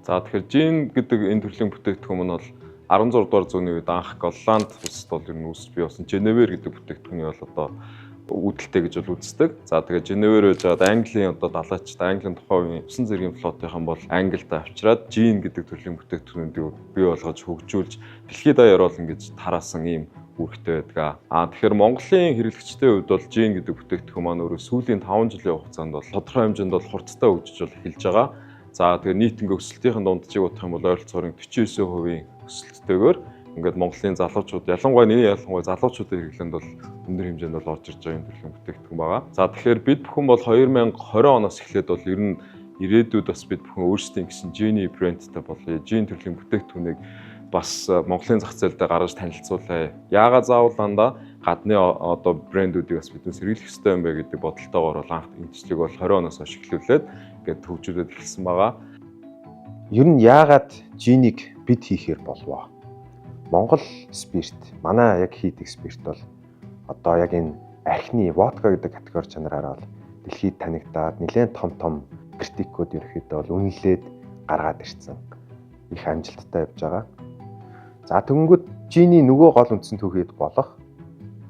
За тэгэхээр жин гэдэг энэ төрлийн бүтээгдэхүүн нь бол 16 дугаар зууны үед анх Голланд улсад бол ер нь үүсч бий болсон Женевер гэдэг бүтээгдэхүүний бол одоо үүдэлтэй гэж бол үздэг. За тэгээд Женевер байж байгаад Английн одоо далайчид Английн тухайн үеийн усан цэргийн флотынхан бол Англид авчираад жин гэдэг төрлийн бүтээгдэхүүнүүдийг бий болгож хөгжүүлж дэлхийд даяар бол ингэж тараасан ийм үүрэгтэй байдаг. Тэгэхээр Монголын хэрэглэгчдийн хувьд бол жин гэдэг бүтээгдэхүүн маань өөрөө сүүлийн 5 жилийн хугацаанд бол тодорхой хэмжээнд бол хурцтай хөгжиж бол эхэлж байгаа. За тэгээд нийтийн өсөлтийн дунджийг бодох юм бол ойролцоогоор 49% өсөлттэйгээр ингээд Монголын залуучууд ялангуяа залуучуудын хэрэглээнд бол өндөр хэмжээнд бол орж ирж байгаа юм төрлийн бүтээгдэхүүн байгаа. За тэгэхээр бид бүхэн бол 2020 оноос эхлээд бол ер нь ирээдүйд бас бид бүхэн өөрсдийн гэсэн жиний брэндтэй болъё. Жин төрлийн бүтээгдэхүүнийг бас Монголын зах зээл дээр гаргаж танилцуулъя. Яагаад заавал дандаа гадны одоо брэндүүдийг бас биднээс хэрэглэх ёстой юм бэ гэдэг бодолтойгоор бол анх энэ төслийг бол 20 оноос хойш эхлүүлээд ингээд хөгжүүлээд эхэлсэн байгаа. Ер нь яагаад жинийг бид хийхээр болов? Монгол спирт, манай яг хийдэг спирт бол одоо яг энэ архины водка гэдэг категори чанараараа бол дэлхийд танигдаад нэлээд том критикүүд ерөөхдөө бол үнэлээд гаргаад ирсэн. Их амжилттай явж байгаа. За тэгэнгүүт жиний нөгөө гол үндсэн түүхийд болох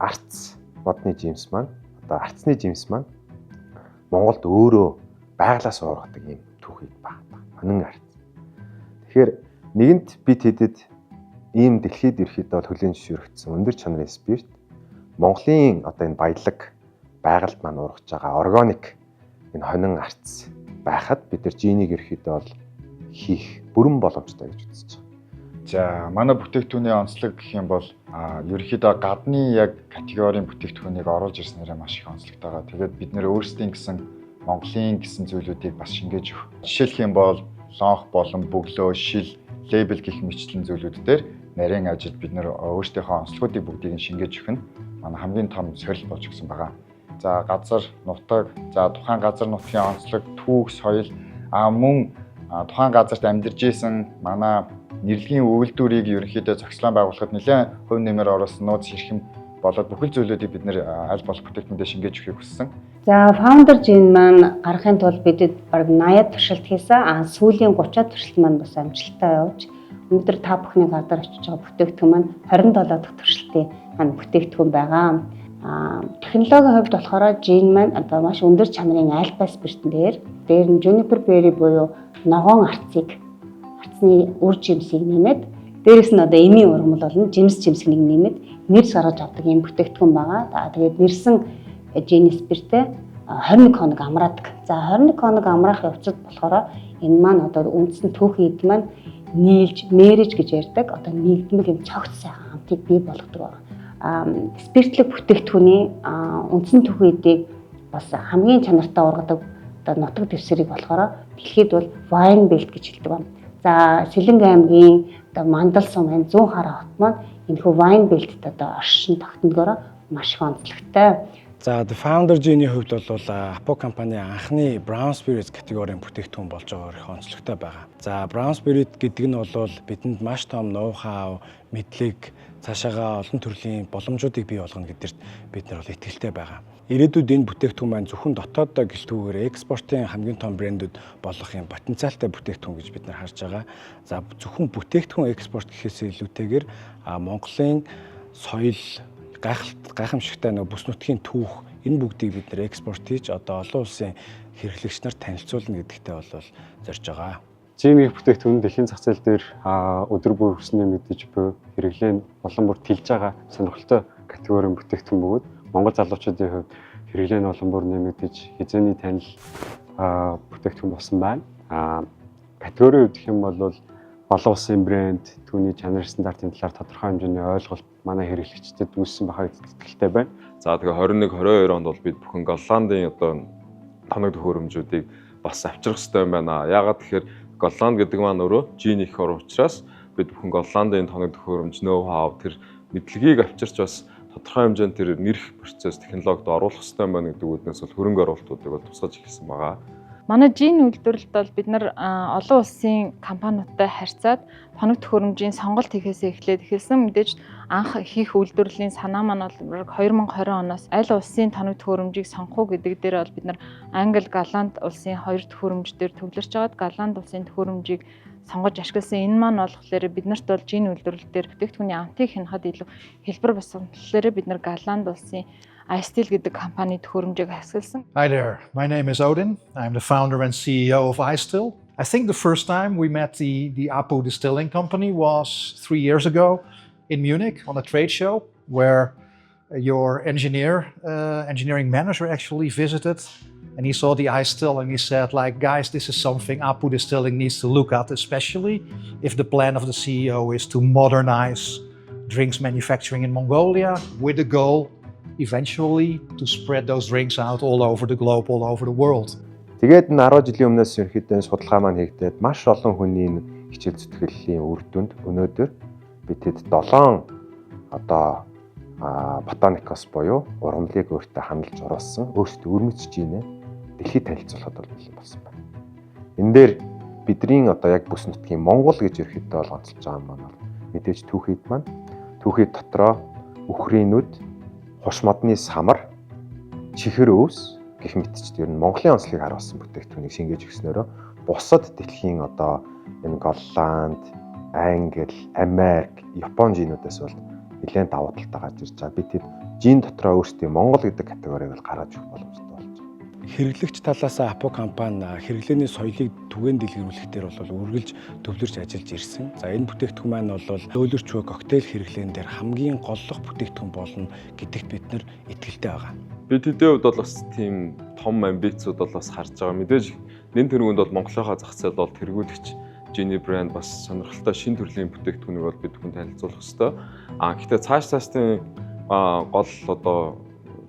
арц модны жимс маань одоо арцны жимс маань Монголд өөрөө байглаас уургадаг юм түүхийд багтаа. Хонин арц. Тэгэхээр нэгэнт бид хэдэд ийм дэлхийд ерөөхдөө бол хүлээн зөвшөөрөгдсөн өндөр чанарын спирт Монголын одоо энэ баялаг байгальд маань ургаж байгаа органик энэ хонин арц байхад бид нар жинийг ерөөхдөө бол хийх бүрэн боломжтой гэж үзэж байгаа. За манай бүтээгдэхүүний онцлог гэх юм бол ерөнхийдөө гадны яг категорийн бүтээгдэхүүнийг оруулж ирснээр маш их онцлогтой байгаа. Тэгээд бид нэр өөрсдийн гэсэн Монголын гэсэн зүйлүүдийг бас шингээж өгөх. Жишээлх юм бол лонх болон бөглөө, шил, лейбл гэх мэтлэн зүйлүүд дээр нарийн ажилд бид нэр өөрсдийнхөө онцлогуудыг бүгдийг шингээж өгөх нь манай хамгийн том сорил болж өгсөн байгаа. За газар, нутаг, за тухайн газар нутгийн онцлог, түүх, соёл мөн тухайн газарт амьдарч исэн манай нэрлэгийн үйлдвэрийг ерөнхийдөө зохицлон байгуулахад нэлээд хувь нэмэр оруулсан нууц хэрхэм болоод бүхэл зүйлүүдийг бид нэр аль болох бүтээгдэхүүндээ шингээж өгөхийг хүссэн. За founder gin маань гарахын тулд бидэд бараг 80 туршилт хийсэн. Сүүлийн 30 туршилт маань бас амжилттай явж өнөөдөр та бүхний гадар очиж байгаа бүтээгдэхүүн маань 27 дахь туршилтын бүтээгдэхүүн байгаа. Технологийн хувьд болохоор gin маань одоо маш өндөр чанарын альпа спиртэн дээр нь juniper berry буюу ногоон арцны үр жимсийг нэмээд дээрэс нь одоо эмийн ургамал болон жимс жимсгийг нэмээд нэрс гаргаж авдаг юм бүтээгдэхүүн байгаа. Тэгээд нэрсэн жин спиртээ 21 хоног амраадаг. За 21 хоног амраах явцад болохоор энэ маань одоо үндсэн түүхийн эд маань нийлж мэрэж гэж ярьдаг. Одоо нэгдмэл юм цогц сайхан хамтыг бий болгодог байна. Спиртлэг бүтээгдэхүүний үндсэн түүхийн эдийг бас хамгийн чанартай ургадаг одоо нутаг дэвсгэрийг болохоор дэлхийд бол wine belt гэж хэлдэг байна. За Сэлэнг аймгийн одоо Мандал сум айн 100 хараа хот маань энэхүү wine belt-д одоо оршин тогтногоор маш их онцлогтой. За The Founder Gin-ийн хувьд бол Apo компани анхны Brown Spirit категорийн бүтээгдэхүүн болж байгаа их онцлогтой байгаа. За Brown Spirit гэдэг нь бол бидэнд маш том ноу-хау, мэдлэг, цаашаага олон төрлийн боломжуудыг бий болгоно гэдэгт бид нар бол итгэлтэй байгаа. Ирээдүйд энэ бүтээгдэхүүн маань зөвхөн дотооддоо гэлтгүүгээр экспортын хамгийн том брэндүүд болох юм потенциалтай бүтээгдэхүүн гэж бид нар харж байгаа. За зөвхөн бүтээгдэхүүн экспорт гэхээс илүүтэйгээр Монголын соёл гайхамшигтай нэг бүс нутгийн түүх энэ бүгдийг бид нэр экспорт хийж одоо олон улсын хэрэглэгч нарт танилцуулна гэдэгтээ бол зорж байгаа. Жин бүтээгдэхүүн дэлхийн зах зээл дээр өдөр бүр өснө мэдээж буй хэрэглээ нь улам бүр тэлж байгаа сонирхолтой категорийн бүтээгдэхүүн бөгөөд Монгол залуучуудын хувьд хэрэглээ нь улам бүр нэмэгдэж хязгаарны танил бүтээгдэхүүн болсон байна. Категорийн хувьд гэх юм бол олон улсын брэнд, түүний чанар стандартын талаар тодорхой хэмжээний ойлголт манай хэрэглэгчдэд үүссэн байхад итгэлтэй байна. За тэгээ 21-22 онд бол бид бүхэн Голландын одоо тоног төхөөрөмжүүдийг бас авчрах хэрэгтэй юм байна. Яагаад тэгэхээр Голланд гэдэг маань өөрөө жин их ор учраас бид бүхэн Голландын тоног төхөөрөмж ноу-хау тэр мэдлэгийг авчирч бас тодорхой хэмжээнд тэр нэрх процесс технологид оруулах хэрэгтэй байна гэдэг үднээс бол хөрөнгө оруулалтуудыг бол тусгаж эхэлсэн байгаа. Манай жин үйлдвэрлэлд бол бид нар олон улсын компаниудтай харьцаад тоног төхөөрөмжийн сонголт хийхээсээ эхлээд эхэлсэн. Мэдээж анх хийх үйлдвэрлэлийн санаа маань бол 2020 оноос аль улсын тоног төхөөрөмжийг сонгох уу гэдэг дээр бол бид нар Англи, Голланд улсын хоёр төхөөрөмж дээр төвлөрч байгаад Голланд улсын төхөөрөмжийг сонгож ашигласан. Энэ маань болохоор биднэрт бол жин үйлдвэрлэл дээр бүтээгдэхүүний амтыг хянахад илүү хэлбэр болсон болохоор бид нар Голланд улсын iSteel гэдэг компани төхөөрөмжийг ашигласан. Hi there, my name is Odin. I'm the founder and CEO of iSteel. I think the first time we met the Apu Distilling Company was 3 years ago in Munich on a trade show where your engineering manager actually visited, and he saw the iSteel and he said, like, guys, this is something Apu Distilling needs to look at, especially if the plan of the CEO is to modernize drinks manufacturing in Mongolia with the goal eventually to spread those drinks out all over the globe, all over the world. Тэгээд 10 жилийн өмнөөс ерөнхийдөө судалгаа маань хийгдээд маш олон хүний хичээл зүтгэллийн үр дүнд өнөөдөр бид хэд 7 ботаникос буюу ургамлыг өөртөө хандлж оруулсан өөртөө өрмөцж ийнэ дэлхийд танилцуулахад бол болсон байна. Энэ дээр бидний яг бүс нутгийн Монгол гэж ерөнхийдөө бол онцолж байгаа юм байна. Мэдээж түүхийд маань түүхийд дотроо үхрийнүүд, хуш модны самар, чихэр өвс гэх мэтчд ер нь Монголын онцлогийг харуулсан бүтээгдэхүүнийг шингээж өгснөөрөө бусад дэлхийн энэ Голланд, Англи, Америк, Япон жинүүдээс бол нэлээд давуу талтай гарч ирж байгаа. Бид хэд жин дотроо өөрсдийн Монгол гэдэг категорийг бол гаргаж өгөх боломжтой болж байна. Хэрэглэгч талаас Апу компани хэрэглээний соёлыг түгээн дэлгэрүүлэх дээр бол үргэлж төвлөрч ажиллаж ирсэн. За энэ бүтээгдэхүүн маань бол өөлөрч буй коктейл хэрэглээн дээр хамгийн голлох бүтээгдэхүүн болно гэдэгт бид нар итгэлтэй байгаа. Бид хэдийн хувьд бол бас тийм том амбицууд бол бас харж байгаа. Мэдээж нэн тэргуунд бол Монголынхаа зах зээл бол тэргүүлэгч Gini брэнд бас сонирхолтой шинэ төрлийн бүтээгдэхүүнийг бол бид хүн танилцуулах ёстой. Гэхдээ цаашдын гол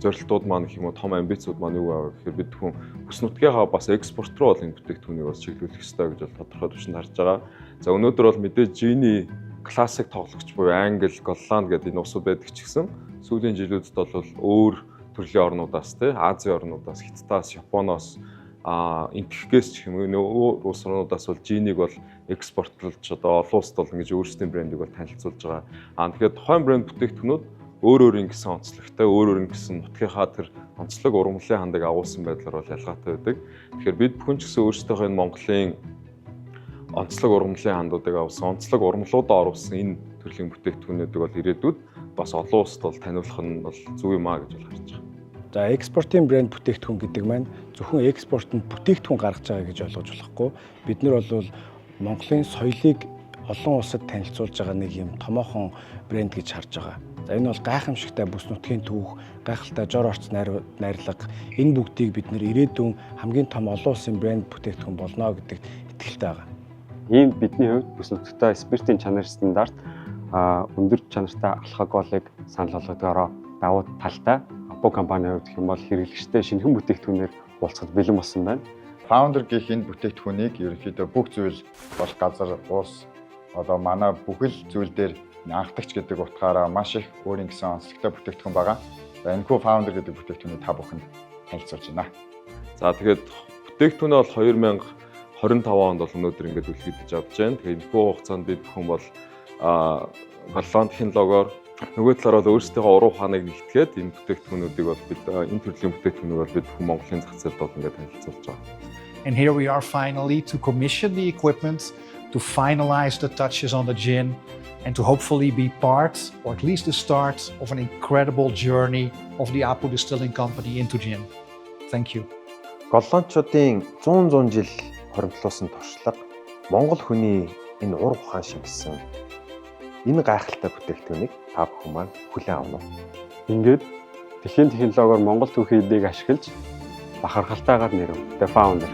зорилтууд маань гэх юм уу том амбицууд маань юу вэ гэхээр бид хүн бүс нутгийнхаа бас экспорт руу бол энэ бүтээгдэхүүнийг бас чиглүүлэх ёстой гэж бол тодорхой төвшөнд харж байгаа. За өнөөдөр бол мэдээж Gini классик тоглогч буюу Англи, Голланд гэдэг энэ улсууд байдаг ч гэсэн сүүлийн жилүүдэд бол өөр төрлийн орнуудаас Азийн орнуудаас, Хятадаас, Японоос энтгэхгээс ч юм уу улс орнуудаас бол Gini-г бол экспортлж олон улсад бол ингэж өөрсдийн брэндийг бол танилцуулж байгаа. Тэгэхээр тухайн брэнд бүтээгдэхүүнүүд өөр ингэсэн онцлогтой, өөр ингэсэн нутгийнхаа тэр онцлог ургамлын хандаг агуулсан байдлаар бол ялгаатай байдаг. Тэгэхээр бид бүхэн ч гэсэн өөрсдийнхөө энэ Монголын онцлог ургамлын хандуудыг авсан, онцлог ургамлуудаа оруулсан энэ төрлийн бүтээгдэхүүнүүдийг бол ирээдүйд бас олон улсад бол таниулах нь бол зөв юм аа гэж бол харж байгаа. За экспортын брэнд бүтээгдэхүүн гэдэг маань зөвхөн экспортод бүтээгдэхүүн гаргаж байгаа гэж ойлгож болохгүй. Бид нар бол Монголын соёлыг олон улсад танилцуулж байгаа нэг юм томоохон брэнд гэж харж байгаа. За энэ бол гайхамшигтай бүс нутгийн түүх, гайхалтай жор орц найрлага энэ бүгдийг бид нэр ирээдүйн хамгийн том олон улсын брэнд бүтээгдэхүүн болно гэдэгт итгэлтэй байгаа. Ийм бидний хувьд бүс нутгтай спиртийн чанар стандарт өндөр чанартай алкоголыг санал болгодгоороо давуу талтай Апу компанийн хувьд гэх юм бол хэрэглэгчтэй шинэхэн бүтээгдэхүүнээр уулзахад бэлэн болсон байна. Founder гэх энэ бүтээгдэхүүнийг ерөнхийдөө бүх зүйл бол газар, ус манай бүхэл зүйл дээр анхдагч гэдэг утгаараа маш их өөрийн гэсэн онцлогтой бүтээгдэхүүн байгаа. За энэхүү Founder гэдэг бүтээгдэхүүнийг та бүхэнд танилцуулж байна. За тэгээд бүтээгдэхүүнээ бол 2025 онд бол өнөөдөр ингээд үлгэдэж авч байна. Тэгээд энэхүү хугацаанд бид бүхэн бол Голланд технологиор нөгөө талаар бол өөрсдийнхөө уруу ухааныг нэгтгээд энэ бүтээгдэхүүнүүдийг бол бид энэ төрлийн бүтээгдэхүүнийг бол бид бүхэн Монголын зах зээлд бол ингээд танилцуулж байгаа. And here we are finally to commission the equipment, to finalize the touches on the gin, and to hopefully be part, or at least the start, of an incredible journey of the Apu Distilling Company into gin. Thank you. Голландчуудын 100 жил хоримтлуулсан туршлага, Монгол хүний энэ ур ухаан шингэсэн энэ гайхалтай бүтээгдэхүүнийг та бүхэн маань хүлээн авах нь. Ингээд дэлхийн технологиор Монгол түүхийдийг ашиглаж бахархалтайгаар нэрв The Founder